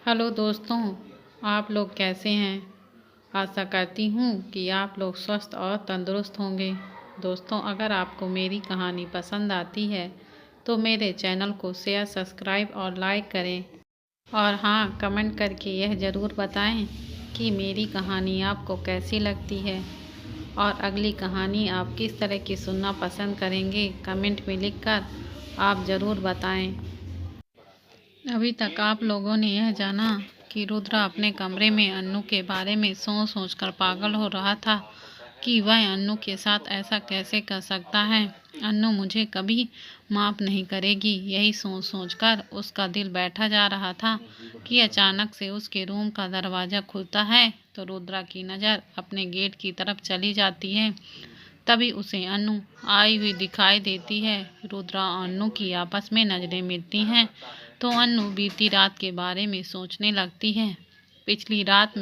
Hello दोस्तों, आप लोग कैसे हैं। आशा करती हूँ कि आप लोग स्वस्थ और तंदुरुस्त होंगे। दोस्तों, अगर आपको मेरी कहानी पसंद आती है तो मेरे चैनल को शेयर, सब्सक्राइब और लाइक करें। और हाँ, कमेंट करके यह ज़रूर बताएं कि मेरी कहानी आपको कैसी लगती है और अगली कहानी आप किस तरह की सुनना पसंद करेंगे। कमेंट में लिखकर आप ज़रूर बताएं। अभी तक आप लोगों ने यह जाना कि रुद्रा अपने कमरे में अन्नू के बारे में सोच सोच कर पागल हो रहा था कि वह अन्नू के साथ ऐसा कैसे कर सकता है। अन्नू मुझे कभी माफ़ नहीं करेगी, यही सोच सोच कर उसका दिल बैठा जा रहा था कि अचानक से उसके रूम का दरवाज़ा खुलता है तो रुद्रा की नज़र अपने गेट की तरफ चली जाती है। तभी उसे अन्नू आई हुई दिखाई देती है। रुद्रा और अन्नू की आपस में नज़रें मिलती हैं तो अन्नू बीती रात के बारे में सोचने लगती है। पिछली रात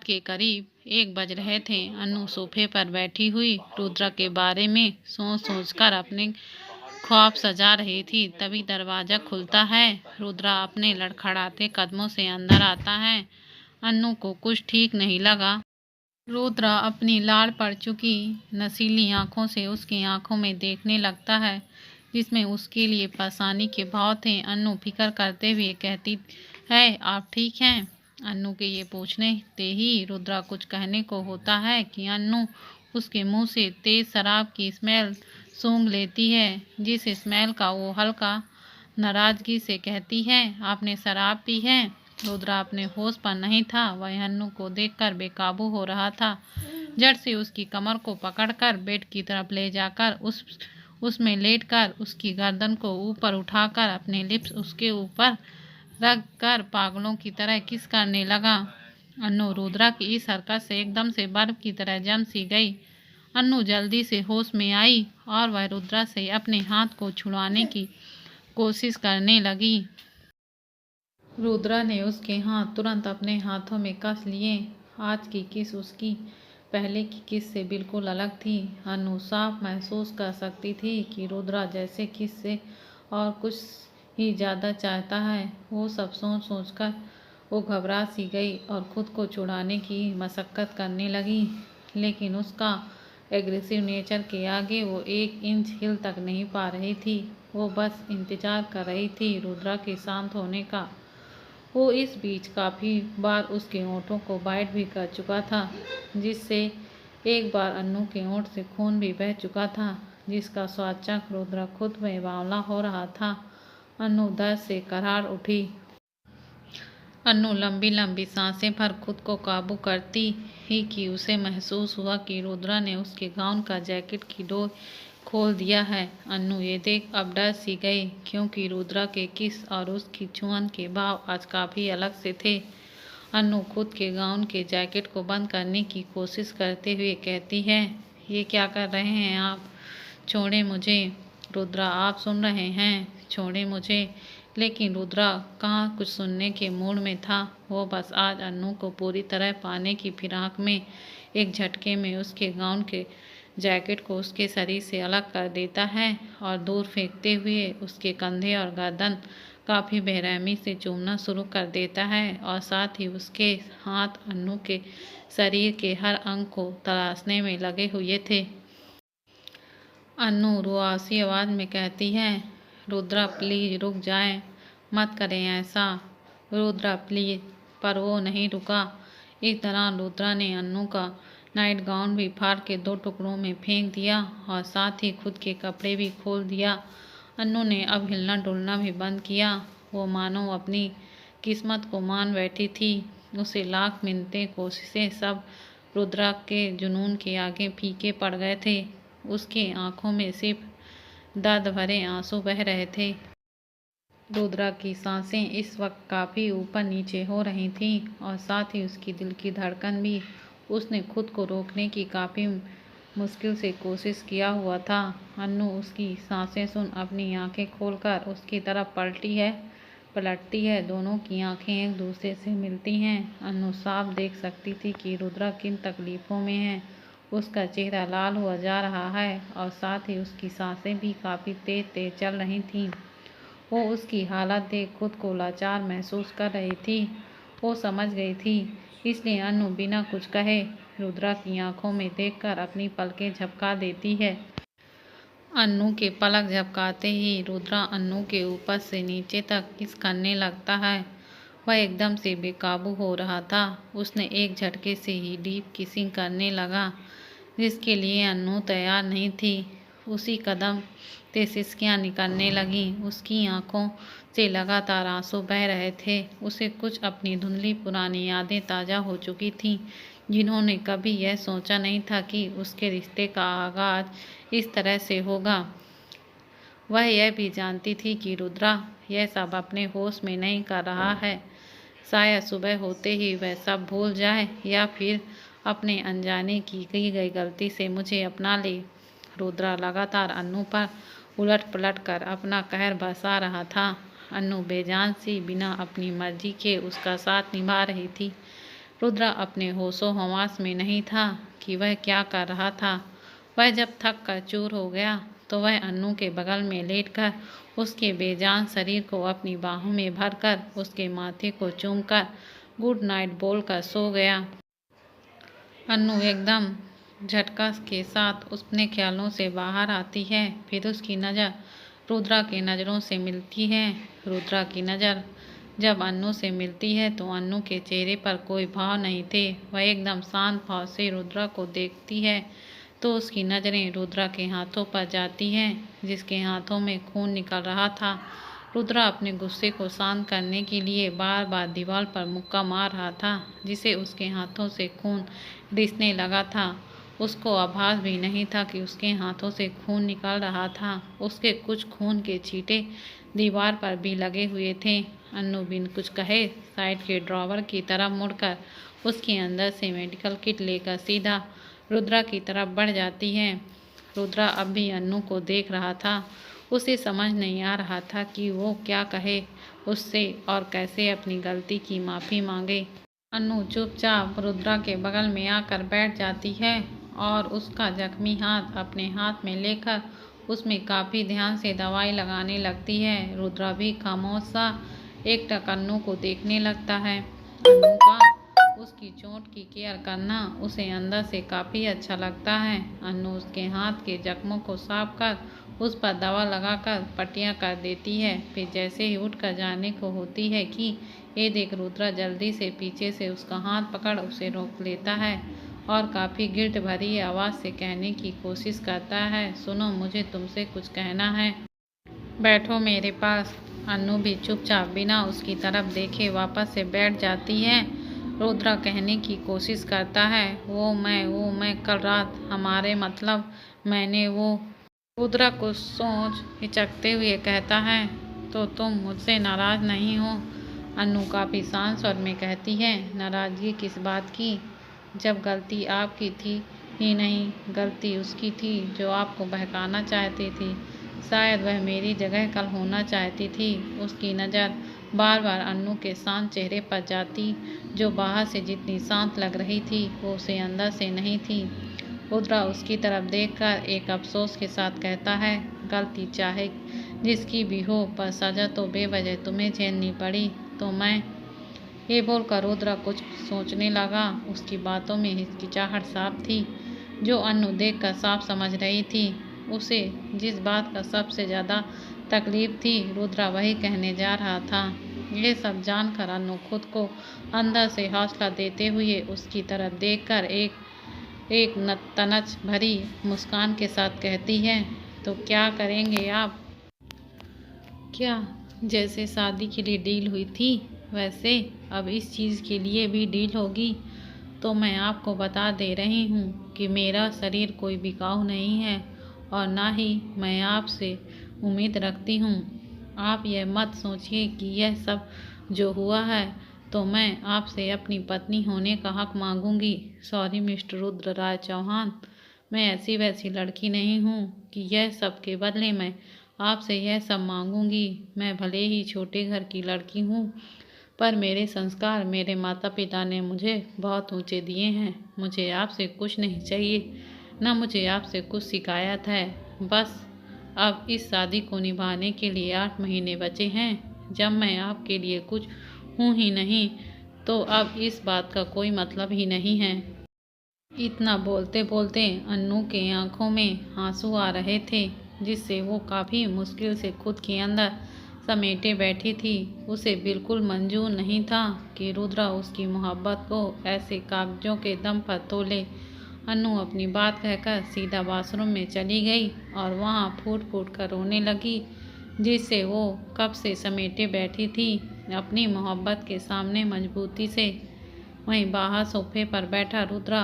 के करीब 1 बज रहे थे। अन्नू सोफे पर बैठी हुई रुद्रा के बारे में सोच सोच कर अपने ख्वाब सजा रही थी। तभी दरवाज़ा खुलता है। रुद्रा अपने लड़खड़ाते कदमों से अंदर आता है। अन्नू को कुछ ठीक नहीं लगा। रुद्रा अपनी लाल पड़ चुकी नशीली आंखों से उसकी आंखों में देखने लगता है, जिसमें उसके लिए परेशानी के भाव थे। अन्नू फिक्र करते हुए कहती है, आप ठीक हैं। अन्नू के ये पूछने ते ही रुद्रा कुछ कहने को होता है कि अन्नू उसके मुंह से तेज शराब की स्मेल सूंघ लेती है, जिस स्मेल का वो हल्का नाराजगी से कहती है, आपने शराब पी है। रुद्रा अपने होश पर नहीं था। वह अन्नू को देखकर बेकाबू हो रहा था। झट से उसकी कमर को पकड़कर बेड की तरफ ले जाकर उसमें लेटकर उसकी गर्दन को ऊपर उठाकर अपने लिप्स उसके ऊपर रख कर पागलों की तरह किस करने लगा। अन्नू रुद्रा की इस हरकत से एकदम से बर्फ की तरह जम सी गई। अन्नू जल्दी से होश में आई और वह रुद्रा से अपने हाथ को छुड़ाने की कोशिश करने लगी। रुद्रा ने उसके हाथ तुरंत अपने हाथों में कस लिए। आज की किस उसकी पहले की किस से बिल्कुल अलग थी। अन्नू साफ महसूस कर सकती थी कि रुद्रा जैसे किस से और कुछ ही ज़्यादा चाहता है। वो सब सोच सोच कर वो घबरा सी गई और खुद को छुड़ाने की मशक्क़त करने लगी, लेकिन उसका एग्रेसिव नेचर के आगे वो 1 इंच हिल तक नहीं पा रही थी। वो बस इंतज़ार कर रही थी रुद्रा के शांत होने का। वो इस बीच काफ़ी बार उसके होंठों को बाइट भी कर चुका था, जिससे एक बार अन्नू के होंठ से खून भी बह चुका था, जिसका स्वाद चख रुद्रा खुद में बावला हो रहा था। अन्नू दर्द से करार उठी। अन्नू लंबी लंबी सांसें भर खुद को काबू करती ही कि उसे महसूस हुआ कि रुद्रा ने उसके गाउन का जैकेट की डोर खोल दिया है। अन्नू ये देख अब डर सी गई, क्योंकि रुद्रा के किस और उसकी छुअन के भाव आज काफ़ी अलग से थे। अन्नू खुद के गाउन के जैकेट को बंद करने की कोशिश करते हुए कहती है, ये क्या कर रहे हैं आप, छोड़ें मुझे। रुद्रा, आप सुन रहे हैं, छोड़ें मुझे। लेकिन रुद्रा कहाँ कुछ सुनने के मूड में था। वो बस आज अन्नू को पूरी तरह पाने की फिराक में एक झटके में उसके गाउन के जैकेट को उसके शरीर से अलग कर देता है और दूर फेंकते हुए उसके कंधे और गर्दन काफ़ी बेरहमी से चूमना शुरू कर देता है, और साथ ही उसके हाथ अन्नू के शरीर के हर अंग को तराशने में लगे हुए थे। अन्नू रुआसी आवाज़ में कहती है, रुद्रा प्लीज़ रुक जाएं, मत करें ऐसा। रुद्रा प्लीज़। पर वो नहीं रुका। इस दौरान रुद्रा ने अन्नू का नाइट गाउन भी फाड़ के 2 टुकड़ों में फेंक दिया और साथ ही खुद के कपड़े भी खोल दिया। अन्नू ने अब हिलना डुलना भी बंद किया। वो मानो अपनी किस्मत को मान बैठी थी। उसे लाख मिन्नतें, कोशिशें सब रुद्रा के जुनून के आगे फीके पड़ गए थे। उसके आंखों में सिर्फ दर्द भरे आंसू बह रहे थे। रुद्रा की सांसें इस वक्त काफ़ी ऊपर नीचे हो रही थीं और साथ ही उसकी दिल की धड़कन भी। उसने खुद को रोकने की काफ़ी मुश्किल से कोशिश किया हुआ था। अन्नू उसकी सांसें सुन अपनी आंखें खोलकर उसकी तरफ पलटती है। दोनों की आंखें एक दूसरे से मिलती हैं। अन्नू साफ देख सकती थी कि रुद्रा किन तकलीफ़ों में है। उसका चेहरा लाल हुआ जा रहा है और साथ ही उसकी सांसें भी काफ़ी तेज तेज चल रही थीं। वो उसकी हालत देख खुद को लाचार महसूस कर रही थी। वो समझ गई थी, इसलिए अनु बिना कुछ कहे रुद्रा की आंखों में देखकर अपनी पलकें झपका देती है। अन्नू के पलक झपकाते ही रुद्रा अन्नू के ऊपर से नीचे तक किस करने लगता है। वह एकदम से बेकाबू हो रहा था। उसने एक झटके से ही डीप किसिंग करने लगा, जिसके लिए अन्नू तैयार नहीं थी। उसी कदम से सिसकियां निकलने लगीं। उसकी आंखों से लगातार आंसू बह रहे थे। उसे कुछ अपनी धुंधली पुरानी यादें ताज़ा हो चुकी थीं, जिन्होंने कभी यह सोचा नहीं था कि उसके रिश्ते का आगाज इस तरह से होगा। वह यह भी जानती थी कि रुद्रा यह सब अपने होश में नहीं कर रहा है। शायद सुबह होते ही वह सब भूल जाए या फिर अपने अनजाने की गई गलती से मुझे अपना ले। रुद्रा लगातार अन्नू पर उलट पलट कर अपना कहर बरसा रहा था। अन्नू बेजान सी बिना अपनी मर्जी के उसका साथ निभा रही थी। रुद्रा अपने होशो हवास में नहीं था कि वह क्या कर रहा था। वह जब थक कर चूर हो गया तो वह अन्नू के बगल में लेटकर उसके बेजान शरीर को अपनी बाहों में भरकर उसके माथे को चूमकर गुड नाइट बोलकर सो गया। अन्नू एकदम झटका के साथ अपने ख्यालों से बाहर आती है। फिर उसकी नज़र रुद्रा की नज़रों से मिलती है। रुद्रा की नज़र जब अन्नू से मिलती है तो अन्नू के चेहरे पर कोई भाव नहीं थे। वह एकदम शांत भाव से रुद्रा को देखती है तो उसकी नज़रें रुद्रा के हाथों पर जाती हैं, जिसके हाथों में खून निकल रहा था। रुद्रा अपने गुस्से को शांत करने के लिए बार बार दीवार पर मुक्का मार रहा था, जिसे उसके हाथों से खून रिसने लगा था। उसको आभास भी नहीं था कि उसके हाथों से खून निकल रहा था। उसके कुछ खून के छींटे दीवार पर भी लगे हुए थे। अन्नू बिन कुछ कहे साइड के ड्रॉवर की तरफ मुड़कर उसके अंदर से मेडिकल किट लेकर सीधा रुद्रा की तरफ बढ़ जाती है। रुद्रा अब भी अन्नू को देख रहा था। उसे समझ नहीं आ रहा था कि वो क्या कहे उससे और कैसे अपनी गलती की माफ़ी मांगे। अन्नू चुपचाप रुद्रा के बगल में आकर बैठ जाती है और उसका जख्मी हाथ अपने हाथ में लेकर उसमें काफ़ी ध्यान से दवाई लगाने लगती है। रुद्रा भी खामोश सा एकटक अन्नू को देखने लगता है। अन्नू का उसकी चोट की केयर करना उसे अंदर से काफ़ी अच्छा लगता है। अन्नू उसके हाथ के जख्मों को साफ कर उस पर दवा लगाकर पट्टियाँ कर देती है। फिर जैसे ही उठकर जाने को होती है कि ये देख रुद्रा जल्दी से पीछे से उसका हाथ पकड़ उसे रोक लेता है और काफ़ी गिल्ट भरी आवाज़ से कहने की कोशिश करता है, सुनो, मुझे तुमसे कुछ कहना है। बैठो मेरे पास। अन्नू भी चुपचाप बिना उसकी तरफ देखे वापस से बैठ जाती है। रुद्रा कहने की कोशिश करता है, वो मैं कल रात हमारे मतलब मैंने वो। रुद्रा कुछ सोच हिचकते हुए कहता है, तो तुम मुझसे नाराज़ नहीं हो? अन्नू काफ़ी शांत स्वर में कहती है, नाराज़गी किस बात की, जब गलती आपकी थी ही नहीं, गलती उसकी थी जो आपको बहकाना चाहती थी। शायद वह मेरी जगह कल होना चाहती थी। उसकी नज़र बार बार अन्नू के शांत चेहरे पर जाती, जो बाहर से जितनी शांत लग रही थी वो उसे अंदर से नहीं थी। रुद्रा उसकी तरफ देखकर एक अफसोस के साथ कहता है, गलती चाहे जिसकी भी हो, पर सज़ा तो बेवजह तुम्हें झेलनी पड़ी। तो मैं ये बोलकर रुद्रा कुछ सोचने लगा। उसकी बातों में हिचकिचाहट साफ थी, जो अन्नू देखकर साफ समझ रही थी। उसे जिस बात का सबसे ज़्यादा तकलीफ थी, रुद्रा वही कहने जा रहा था। ये सब जानकर अन्नू खुद को अंदर से हौसला देते हुए उसकी तरफ देखकर एक तनच भरी मुस्कान के साथ कहती है, तो क्या करेंगे आप? क्या जैसे शादी के लिए डील हुई थी वैसे अब इस चीज़ के लिए भी डील होगी? तो मैं आपको बता दे रही हूँ कि मेरा शरीर कोई बिकाऊ नहीं है और ना ही मैं आपसे उम्मीद रखती हूँ। आप यह मत सोचिए कि यह सब जो हुआ है तो मैं आपसे अपनी पत्नी होने का हक मांगूंगी। सॉरी मिस्टर रुद्र राय चौहान, मैं ऐसी वैसी लड़की नहीं हूँ कि यह सब के बदले मैं आपसे यह सब मांगूंगी। मैं भले ही छोटे घर की लड़की हूँ, पर मेरे संस्कार मेरे माता पिता ने मुझे बहुत ऊंचे दिए हैं। मुझे आपसे कुछ नहीं चाहिए, ना मुझे आपसे कुछ शिकायत है। बस अब इस शादी को निभाने के लिए 8 महीने बचे हैं। जब मैं आपके लिए कुछ हूँ ही नहीं तो अब इस बात का कोई मतलब ही नहीं है। इतना बोलते बोलते अन्नू के आंखों में आंसू आ रहे थे, जिससे वो काफ़ी मुश्किल से खुद के अंदर समेटे बैठी थी। उसे बिल्कुल मंजूर नहीं था कि रुद्रा उसकी मोहब्बत को ऐसे कागजों के दम पर तोले। अन्नू अपनी बात कहकर सीधा बाथरूम में चली गई और वहाँ फूट फूट कर रोने लगी, जिससे वो कब से समेटे बैठी थी अपनी मोहब्बत के सामने मजबूती से। वहीं बाहर सोफे पर बैठा रुद्रा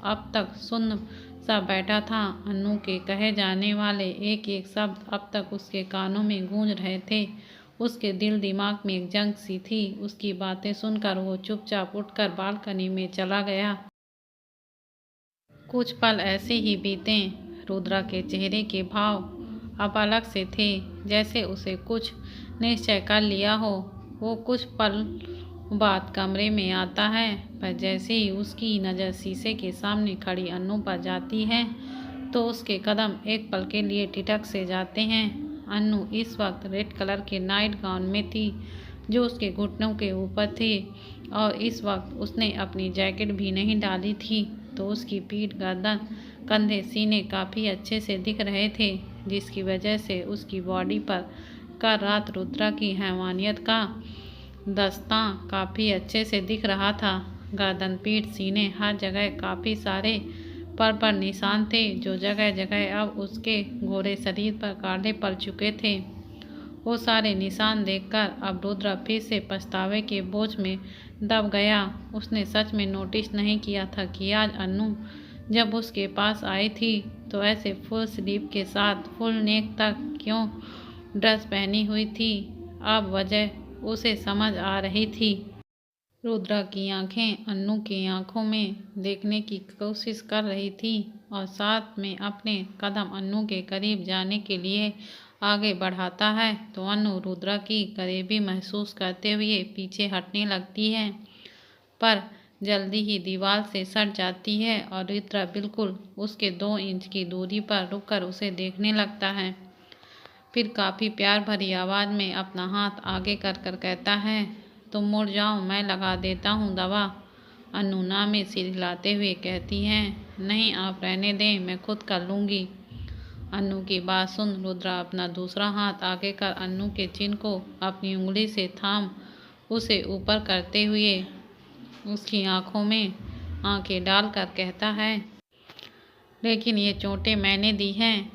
अब तक सुन्न सा बैठा था। अन्नू के कहे जाने वाले एक एक शब्द अब तक उसके कानों में गूंज रहे थे। उसके दिल दिमाग में एक जंग सी थी। उसकी बातें सुनकर वो चुपचाप उठकर बालकनी में चला गया। कुछ पल ऐसे ही बीते। रुद्रा के चेहरे के भाव अब अलग से थे, जैसे उसे कुछ निश्चय कर लिया हो। वो कुछ पल बाद कमरे में आता है, पर जैसे ही उसकी नज़र शीशे के सामने खड़ी अन्नू पर जाती है तो उसके कदम एक पल के लिए ठिठक से जाते हैं। अन्नू इस वक्त रेड कलर के नाइट गाउन में थी, जो उसके घुटनों के ऊपर थी, और इस वक्त उसने अपनी जैकेट भी नहीं डाली थी, तो उसकी पीठ, गर्दन, कंधे, सीने काफ़ी अच्छे से दिख रहे थे, जिसकी वजह से उसकी बॉडी पर कल रात रुद्रा की हैवानियत का दस्तां काफ़ी अच्छे से दिख रहा था। गर्दन, पीठ, सीने, हर जगह काफ़ी सारे पर निशान थे, जो जगह जगह अब उसके गोरे शरीर पर काले पड़ चुके थे। वो सारे निशान देखकर अब रुद्रा फिर से पछतावे के बोझ में दब गया। उसने सच में नोटिस नहीं किया था कि आज अन्नू जब उसके पास आई थी तो ऐसे फुल स्लीव के साथ फुल नेक तक क्यों ड्रेस पहनी हुई थी। अब वजह उसे समझ आ रही थी। रुद्रा की आंखें अन्नू की आंखों में देखने की कोशिश कर रही थी और साथ में अपने कदम अन्नू के करीब जाने के लिए आगे बढ़ाता है तो अन्नू रुद्रा की करीबी महसूस करते हुए पीछे हटने लगती है, पर जल्दी ही दीवार से सट जाती है और रुद्रा बिल्कुल उसके 2 इंच की दूरी पर रुककर उसे देखने लगता है। फिर काफ़ी प्यार भरी आवाज़ में अपना हाथ आगे कर कर कहता है, तुम मुड़ जाओ, मैं लगा देता हूँ दवा। अन्नू ना में सिर हिलाते हुए कहती हैं, नहीं, आप रहने दें, मैं खुद कर लूँगी। अन्नू की बात सुन रुद्रा अपना दूसरा हाथ आगे कर अन्नू के चिन्ह को अपनी उंगली से थाम उसे ऊपर करते हुए उसकी आंखों में आंखें डालकर कहता है, लेकिन ये चोटें मैंने दी हैं,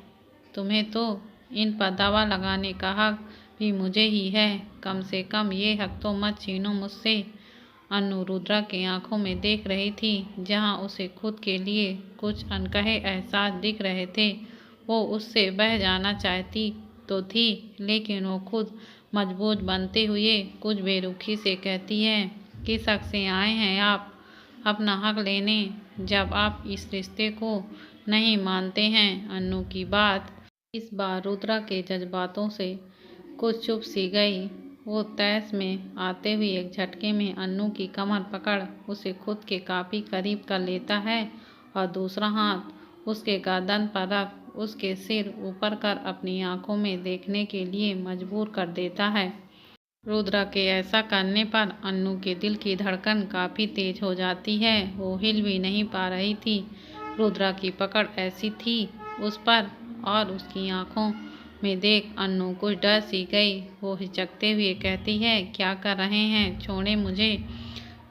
तुम्हें तो इन पर दवा लगाने का हक भी मुझे ही है। कम से कम ये हक तो मत छीनो मुझसे। अन्नू रुद्रा के आंखों में देख रही थी, जहां उसे खुद के लिए कुछ अनकहे एहसास दिख रहे थे। वो उससे बह जाना चाहती तो थी, लेकिन वो खुद मजबूर बनते हुए कुछ बेरुखी से कहती है, किस हक से आए हैं आप अपना हक लेने, जब आप इस रिश्ते को नहीं मानते हैं। अन्नू की बात इस बार रुद्रा के जज्बातों से कुछ चुप सी गई। वो तैश में आते हुए एक झटके में अन्नू की कमर पकड़ उसे खुद के काफ़ी करीब कर लेता है और दूसरा हाथ उसके गर्दन पर रख उसके सिर ऊपर कर अपनी आंखों में देखने के लिए मजबूर कर देता है। रुद्रा के ऐसा करने पर अन्नू के दिल की धड़कन काफ़ी तेज हो जाती है। वो हिल भी नहीं पा रही थी। रुद्रा की पकड़ ऐसी थी उस पर और उसकी आंखों में देख अन्नू कुछ डर सी गई। वो हिचकते हुए कहती है, क्या कर रहे हैं, छोड़े मुझे।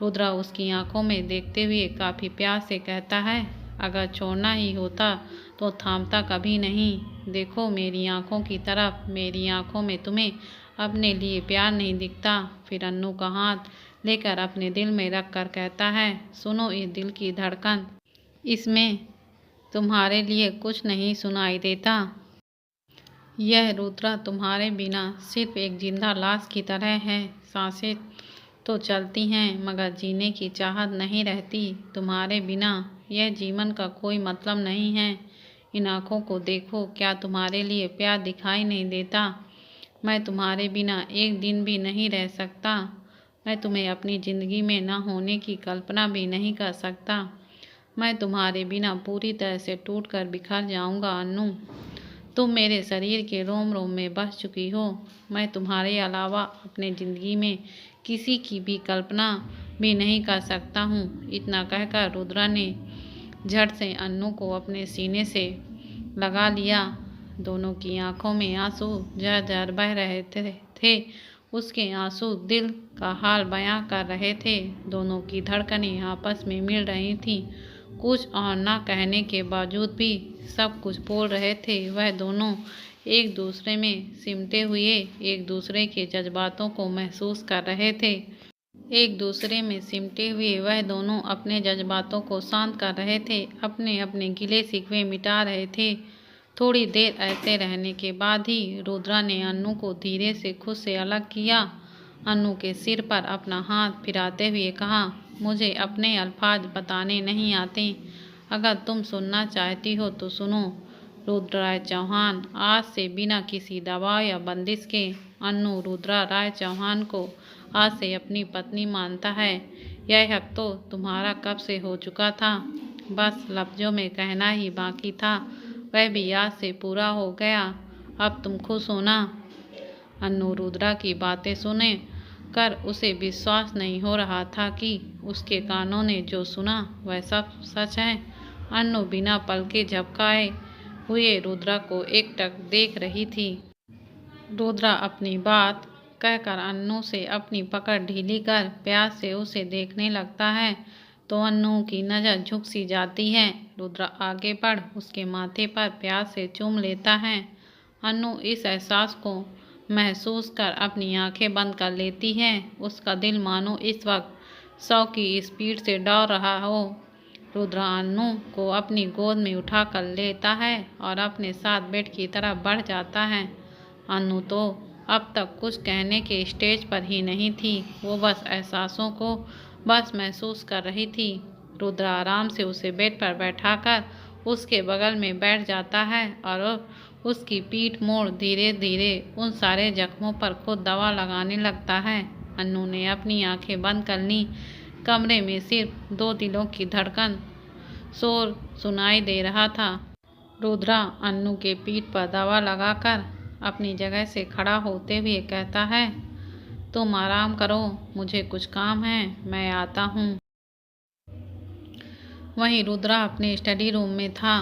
रुद्रा उसकी आंखों में देखते हुए काफ़ी प्यार से कहता है, अगर छोड़ना ही होता तो थामता कभी नहीं। देखो मेरी आंखों की तरफ, मेरी आंखों में तुम्हें अपने लिए प्यार नहीं दिखता। फिर अन्नू का हाथ लेकर अपने दिल में रख कर कहता है, सुनो इस दिल की धड़कन, इसमें तुम्हारे लिए कुछ नहीं सुनाई देता। यह रुद्रा तुम्हारे बिना सिर्फ एक जिंदा लाश की तरह है। सांसें तो चलती हैं मगर जीने की चाहत नहीं रहती तुम्हारे बिना। यह जीवन का कोई मतलब नहीं है। इन आँखों को देखो, क्या तुम्हारे लिए प्यार दिखाई नहीं देता। मैं तुम्हारे बिना एक दिन भी नहीं रह सकता। मैं तुम्हें अपनी ज़िंदगी में न होने की कल्पना भी नहीं कर सकता। मैं तुम्हारे बिना पूरी तरह से टूट कर बिखर जाऊंगा अन्नू। तुम मेरे शरीर के रोम रोम में बस चुकी हो। मैं तुम्हारे अलावा अपने ज़िंदगी में किसी की भी कल्पना भी नहीं कर सकता हूँ। इतना कहकर रुद्रा ने झट से अन्नू को अपने सीने से लगा लिया। दोनों की आंखों में आंसू झरझर बह रहे थे। उसके आंसू दिल का हाल बयां कर रहे थे। दोनों की धड़कनें आपस में मिल रही थीं। कुछ और न कहने के बावजूद भी सब कुछ बोल रहे थे। वह दोनों एक दूसरे में सिमटे हुए एक दूसरे के जज्बातों को महसूस कर रहे थे। एक दूसरे में सिमटे हुए वह दोनों अपने जज्बातों को शांत कर रहे थे, अपने अपने गिले शिकवे मिटा रहे थे। थोड़ी देर ऐसे रहने के बाद ही रुद्रा ने अन्नू को धीरे से खुद से अलग किया। अन्नू के सिर पर अपना हाथ फिराते हुए कहा, मुझे अपने अल्फाज बताने नहीं आते। अगर तुम सुनना चाहती हो तो सुनो। रुद्रा राय चौहान आज से बिना किसी दबाव या बंदिश के अन्नू रुद्रा राय चौहान को आज से अपनी पत्नी मानता है। यह हक तो तुम्हारा कब से हो चुका था, बस लफ्जों में कहना ही बाकी था। वह भी आज से पूरा हो गया। अब तुम खुश हो ना? अन्नू रुद्रा की बातें सुने कर उसे विश्वास नहीं हो रहा था कि उसके कानों ने जो सुना वह सब सच है। अन्नू बिना पलके झपकाए हुए रुद्रा को एकटक देख रही थी। रुद्रा अपनी बात कहकर अन्नू से अपनी पकड़ ढीली कर प्यार से उसे देखने लगता है तो अन्नू की नज़र झुक सी जाती है। रुद्रा आगे बढ़ उसके माथे पर प्यार से चूम लेता है। अन्नू इस एहसास को महसूस कर अपनी आंखें बंद कर लेती है। उसका दिल मानो इस वक्त 100 की स्पीड से दौड़ रहा हो। रुद्रा अन्नू को अपनी गोद में उठा कर लेता है और अपने साथ बेड की तरफ बढ़ जाता है। अन्नू तो अब तक कुछ कहने के स्टेज पर ही नहीं थी। वो बस एहसासों को बस महसूस कर रही थी। रुद्रा आराम से उसे बेड पर बैठाकर उसके बगल में बैठ जाता है और उसकी पीठ मोड़ धीरे धीरे उन सारे जख्मों पर खुद दवा लगाने लगता है। अन्नू ने अपनी आंखें बंद कर ली। कमरे में सिर्फ 2 दिलों की धड़कन शोर सुनाई दे रहा था। रुद्रा अन्नू के पीठ पर दवा लगाकर अपनी जगह से खड़ा होते हुए कहता है, तुम आराम करो, मुझे कुछ काम है, मैं आता हूँ। वहीं रुद्रा अपने स्टडी रूम में था।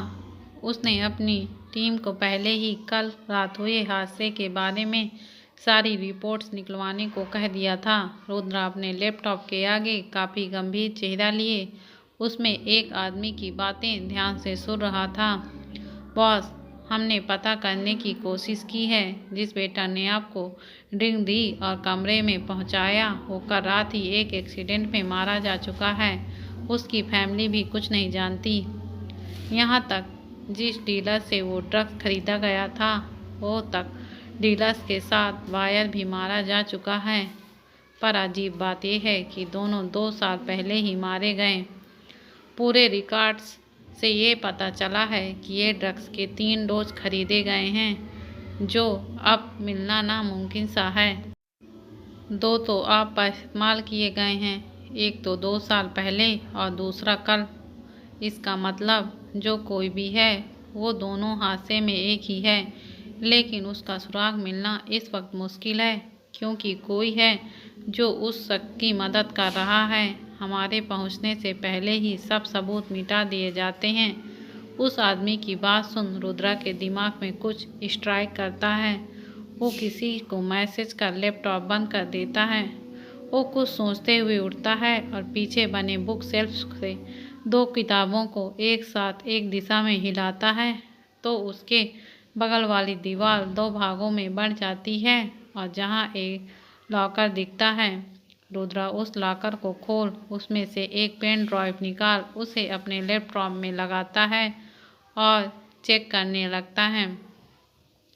उसने अपनी टीम को पहले ही कल रात हुए हादसे के बारे में सारी रिपोर्ट्स निकलवाने को कह दिया था। रुद्रा अपने लैपटॉप के आगे काफ़ी गंभीर चेहरा लिए उसमें एक आदमी की बातें ध्यान से सुन रहा था। बॉस, हमने पता करने की कोशिश की है। जिस बेटा ने आपको ड्रिंक दी और कमरे में पहुंचाया वो कल रात ही एक एक्सीडेंट में मारा जा चुका है। उसकी फैमिली भी कुछ नहीं जानती। यहाँ तक जिस डीलर से वो ड्रग्स खरीदा गया था वो तक डीलर्स के साथ वायर भी मारा जा चुका है। पर अजीब बात यह है कि दोनों 2 साल पहले ही मारे गए। पूरे रिकॉर्ड्स से ये पता चला है कि ये ड्रग्स के 3 डोज खरीदे गए हैं जो अब मिलना नामुमकिन सा है। 2 तो आप पर इस्तेमाल किए गए हैं, एक तो 2 साल पहले और दूसरा कल। इसका मतलब जो कोई भी है वो दोनों हादसे में एक ही है, लेकिन उसका सुराग मिलना इस वक्त मुश्किल है क्योंकि कोई है जो उस शख्स की मदद कर रहा है। हमारे पहुंचने से पहले ही सब सबूत मिटा दिए जाते हैं। उस आदमी की बात सुन रुद्रा के दिमाग में कुछ स्ट्राइक करता है। वो किसी को मैसेज कर लैपटॉप बंद कर देता है। वो कुछ सोचते हुए उठता है और पीछे बने बुक शेल्फ से 2 किताबों को एक साथ एक दिशा में हिलाता है तो उसके बगल वाली दीवार 2 भागों में बढ़ जाती है और जहाँ एक लॉकर दिखता है। रुद्रा उस लॉकर को खोल उसमें से एक पेन ड्राइव निकाल उसे अपने लैपटॉप में लगाता है और चेक करने लगता है।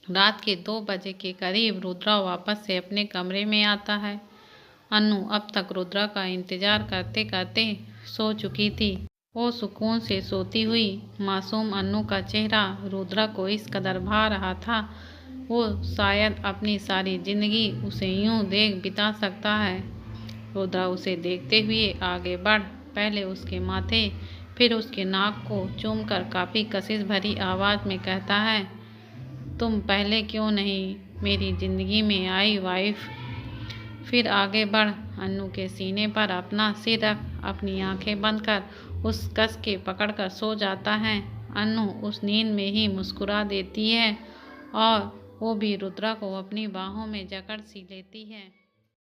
रात के 2 बजे के करीब रुद्रा वापस से अपने कमरे में आता है। अन्नू अब तक रुद्रा का इंतजार करते करते सो चुकी थी। वो सुकून से सोती हुई मासूम अन्नू का चेहरा रुद्रा को इस कदर भा रहा था वो शायद अपनी सारी जिंदगी उसे यूं देख बिता सकता है। रुद्रा उसे देखते हुए आगे बढ़ पहले उसके माथे फिर उसके नाक को चूमकर काफ़ी कशिश भरी आवाज़ में कहता है, तुम पहले क्यों नहीं मेरी ज़िंदगी में आई वाइफ। फिर आगे बढ़ अन्नू के सीने पर अपना सिर रख अपनी आंखें बंद कर उस कस के पकड़कर सो जाता है। अन्नू उस नींद में ही मुस्कुरा देती है और वो भी रुद्रा को अपनी बाहों में जकड़ सी लेती है।